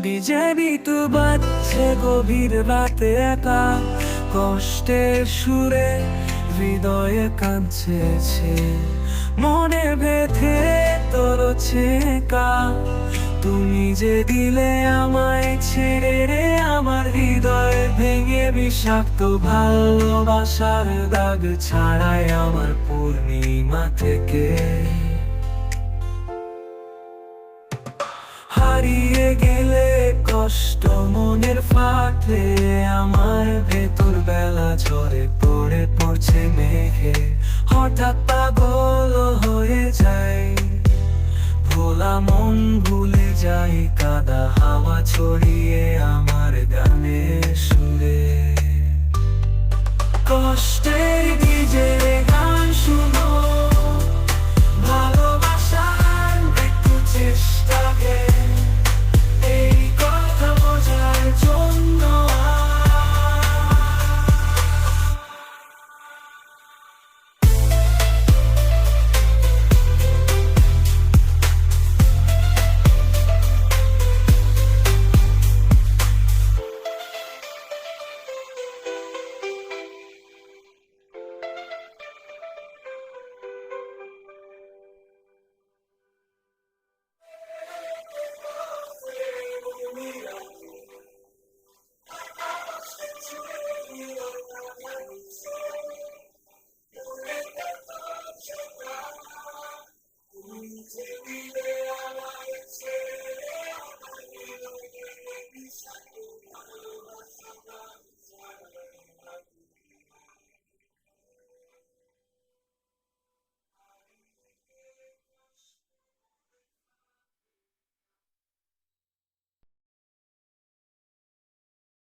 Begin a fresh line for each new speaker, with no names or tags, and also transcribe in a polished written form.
BJP তো বাজছে গভীর রাতে একা, কষ্টের সুরে হৃদয়ে কাঁদছে, মনে ভেথে তোর ছেকা। তুমি যে দিলে আমায় ছেড়ে রে, আমার হৃদয় ভেঙে বিষাক্ত ভালোবাসার দাগ ছাড়াই আমার পূর্ণিমা থেকে। হারিয়ে গেলে কষ্ট মনের ফাটে, আমার ভেতর বেলা ঝরে পড়ছে মেঘে। হঠাৎ পাগল হয়ে যায়, ভোলা মন ভুলে যায়, কাদা হাওয়া ছড়িয়ে